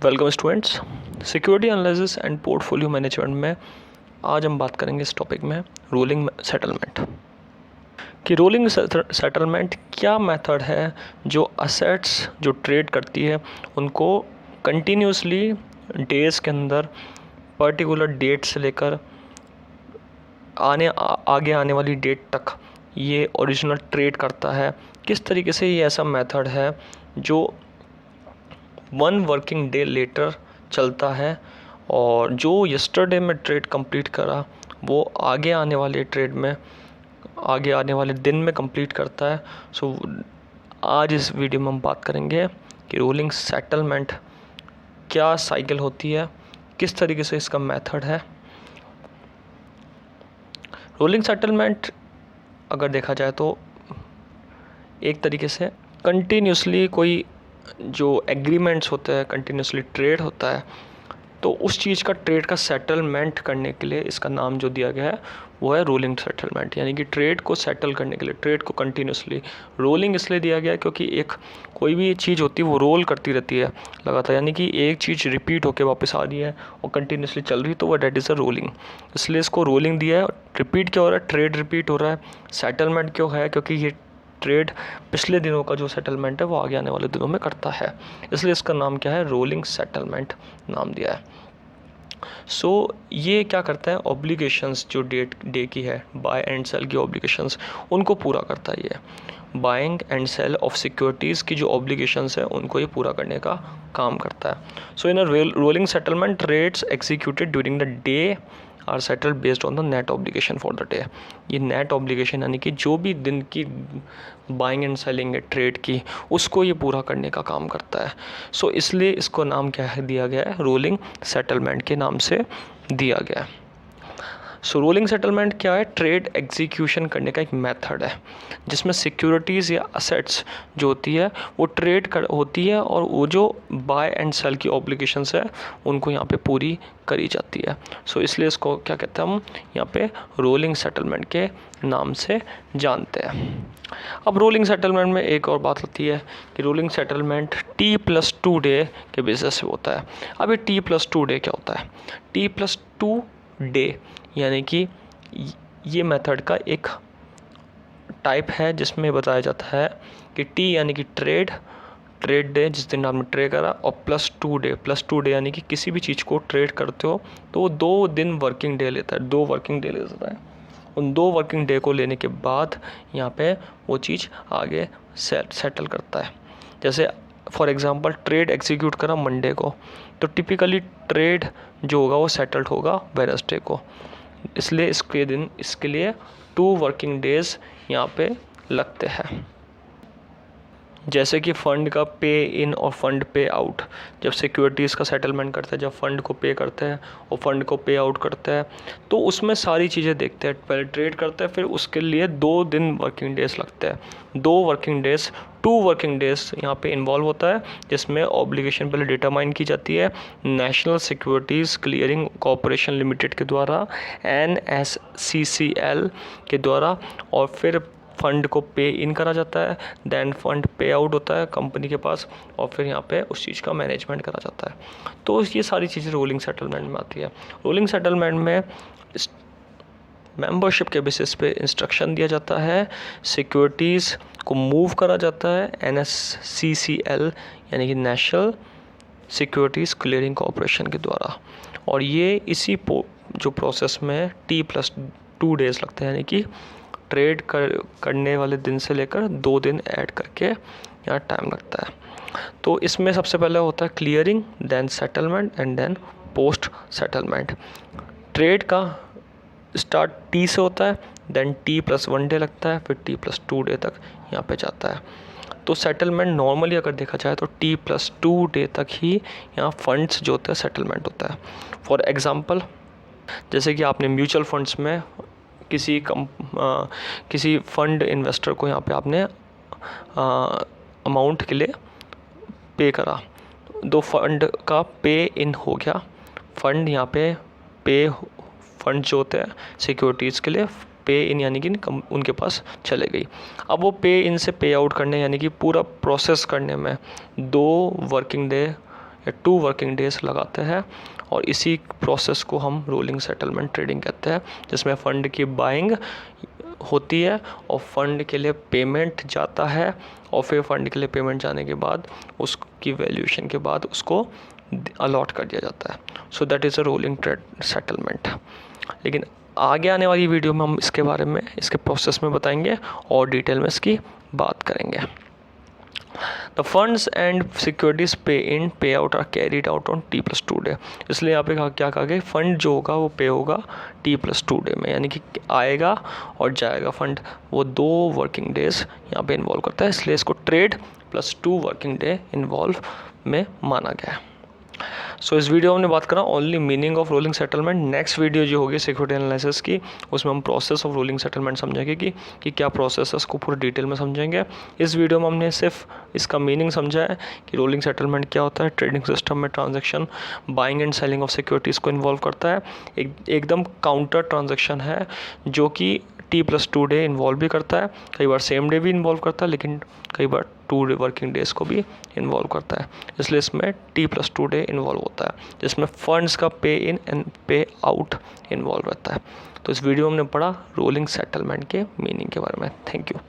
Welcome students. Security analysis and portfolio management में आज हम बात करेंगे इस टॉपिक में रोलिंग सेटलमेंट कि रोलिंग सेटलमेंट क्या मेथड है जो असेट्स जो ट्रेड करती है उनको कंटिन्यूसली डेज़ के अंदर पर्टिकुलर डेट से लेकर आगे आने वाली डेट तक ये ओरिजिनल ट्रेड करता है। किस तरीके से ये ऐसा मेथड है जो 1 वर्किंग डे लेटर चलता है और जो यस्टरडे में ट्रेड कंप्लीट करा वो आगे आने वाले दिन में कंप्लीट करता है। सो आज इस वीडियो में हम बात करेंगे कि रोलिंग सेटलमेंट क्या साइकिल होती है, किस तरीके से इसका मेथड है। रोलिंग सेटलमेंट अगर देखा जाए तो एक तरीके से कंटिन्यूसली कोई जो एग्रीमेंट्स होते हैं, कंटिन्यूसली ट्रेड होता है, तो उस चीज़ का ट्रेड का सेटलमेंट करने के लिए इसका नाम जो दिया गया है वो है रोलिंग सेटलमेंट। यानी कि ट्रेड को सेटल करने के लिए ट्रेड को कंटिन्यूसली रोलिंग इसलिए दिया गया है क्योंकि एक कोई भी चीज़ होती है वो रोल करती रहती है लगातार, यानी कि एक चीज़ रिपीट होकर वापस आ रही है और कंटिन्यूसली चल रही, तो वह डेट इज़ अ रोलिंग। इसलिए इसको रोलिंग दिया है। रिपीट क्या हो रहा है? ट्रेड रिपीट हो रहा है। सेटलमेंट क्यों है? क्योंकि ये ट्रेड पिछले दिनों का जो सेटलमेंट है वो आगे आने वाले दिनों में करता है, इसलिए इसका नाम क्या है? रोलिंग सेटलमेंट नाम दिया है। ये क्या करता है? ऑब्लिगेशंस जो डे की है, बाय एंड सेल की ऑब्लिगेशंस, उनको पूरा करता है। ये buying and sell of securities की जो ऑब्लिगेशंस है उनको ये पूरा करने का काम करता है। In a rolling settlement trades executed during the day are settled based on the net obligation for the day. ये नेट ऑब्लिगेशन यानी कि जो भी दिन की बाइंग एंड सेलिंग है ट्रेड की, उसको ये पूरा करने का काम करता है। इसलिए इसको नाम क्या है दिया गया है? रोलिंग सेटलमेंट के नाम से दिया गया है। रोलिंग सेटलमेंट क्या है? ट्रेड एग्जीक्यूशन करने का एक मेथड है जिसमें सिक्योरिटीज़ या असेट्स जो होती है वो होती है और वो जो बाय एंड सेल की ऑब्लिगेशंस है उनको यहाँ पे पूरी करी जाती है। इसलिए इसको क्या कहते हैं हम यहाँ पे रोलिंग सेटलमेंट के नाम से जानते हैं। अब रोलिंग सेटलमेंट में एक और बात होती है कि रोलिंग सेटलमेंट T+2 डे के बेसिस से होता है। अब ये T+2 डे क्या होता है? T+2 डे यानी कि ये मेथड का एक टाइप है जिसमें बताया जाता है कि T यानी कि ट्रेड डे, जिस दिन आपने ट्रेड करा, और +2 डे यानी कि किसी भी चीज़ को ट्रेड करते हो तो वो 2 दिन वर्किंग डे लेता है, 2 वर्किंग डे लेता है। उन 2 वर्किंग डे को लेने के बाद यहाँ पे वो चीज़ आगे सेटल करता है। जैसे फॉर एग्जांपल ट्रेड एग्जीक्यूट करा मंडे को, तो टिपिकली ट्रेड जो होगा वो सेटल्ड होगा वेडनेसडे को। इसलिए इसके लिए 2 वर्किंग डेज यहाँ पे लगते हैं। जैसे कि फ़ंड का पे इन और फंड पे आउट, जब सिक्योरिटीज़ का सेटलमेंट करते हैं, जब फ़ंड को पे करते हैं और फंड को पे आउट करते हैं, तो उसमें सारी चीज़ें देखते हैं। पहले ट्रेड करते हैं, फिर उसके लिए 2 दिन वर्किंग डेज लगते हैं। 2 वर्किंग डेज 2 वर्किंग डेज यहाँ पे इन्वॉल्व होता है, जिसमें ऑब्लिगेशन पहले डिटरमाइन की जाती है national securities clearing corporation limited के द्वारा, NSCCL के द्वारा, और फिर फ़ंड को पे इन करा जाता है, देन फंड पे आउट होता है कंपनी के पास, और फिर यहाँ पे उस चीज़ का मैनेजमेंट करा जाता है। तो ये सारी चीज़ें रोलिंग सेटलमेंट में आती है। रोलिंग सेटलमेंट में मेंबरशिप के बेसिस पे इंस्ट्रक्शन दिया जाता है, सिक्योरिटीज़ को मूव करा जाता है NSCCL यानी कि नेशनल सिक्योरिटीज़ क्लियरिंग कॉरपोरेशन के द्वारा, और ये इसी जो प्रोसेस में T+2 डेज लगते हैं, यानी कि ट्रेड करने वाले दिन से लेकर 2 दिन ऐड करके यहाँ टाइम लगता है। तो इसमें सबसे पहले होता है clearing, then settlement and then post settlement. Trade का स्टार्ट T से होता है, देन T+1 डे लगता है, फिर T+2 डे तक यहाँ पे जाता है। तो सेटलमेंट नॉर्मली अगर देखा जाए तो T+2 डे तक ही यहाँ फंड्स जो होते हैं सेटलमेंट होता है। फॉर एग्ज़ाम्पल, जैसे कि आपने म्यूचुअल फंड्स में किसी फंड इन्वेस्टर को यहाँ पे आपने अमाउंट के लिए पे करा, 2 फंड का पे इन हो गया। फंड यहाँ पे फंड जो होते हैं सिक्योरिटीज़ के लिए पे इन यानी कि उनके पास चले गई। अब वो पे इन से पे आउट करने यानी कि पूरा प्रोसेस करने में 2 वर्किंग डे या 2 वर्किंग डेज लगाते हैं, और इसी प्रोसेस को हम रोलिंग सेटलमेंट ट्रेडिंग कहते हैं, जिसमें फ़ंड की बाइंग होती है और फंड के लिए पेमेंट जाता है, और फिर फंड के लिए पेमेंट जाने के बाद उसकी वैल्यूएशन के बाद उसको अलॉट कर दिया जाता है। So that is a rolling trade settlement. लेकिन आगे आने वाली वीडियो में हम इसके बारे में, इसके प्रोसेस में बताएंगे और डिटेल में इसकी बात करेंगे। The funds and securities pay in pay out are carried out on T+2 day. इसलिए यहाँ पे क्या कहा गया, फंड जो होगा वो पे होगा T+2 डे में, यानी कि आएगा और जाएगा फंड, वो 2 वर्किंग डेज यहाँ पे इन्वॉल्व करता है, इसलिए इसको trade plus 2 working day involve में माना गया है। सो इस वीडियो में हमने बात करा only meaning of rolling settlement. Next video जो होगी सिक्योरिटी एनालिसिस की, उसमें हम प्रोसेस ऑफ रोलिंग सेटलमेंट समझेंगे कि क्या प्रोसेस है, उसको पूरे डिटेल में समझेंगे। इस वीडियो में हमने सिर्फ इसका मीनिंग समझा है कि रोलिंग सेटलमेंट क्या होता है, ट्रेडिंग सिस्टम में transaction buying and selling of securities को इन्वॉल्व करता है, एकदम काउंटर ट्रांजेक्शन है जो कि T+2 डे इन्वॉल्व भी करता है, कई बार सेम डे भी इन्वॉल्व करता है, लेकिन कई बार 2 वर्किंग डेज़ को भी इन्वॉल्व करता है, इसलिए इसमें T+2 डे इन्वॉल्व होता है, जिसमें फंड्स का पे इन एंड पे आउट इन्वॉल्व रहता है। तो इस वीडियो में हमने पढ़ा रोलिंग सेटलमेंट के मीनिंग के बारे में। Thank you.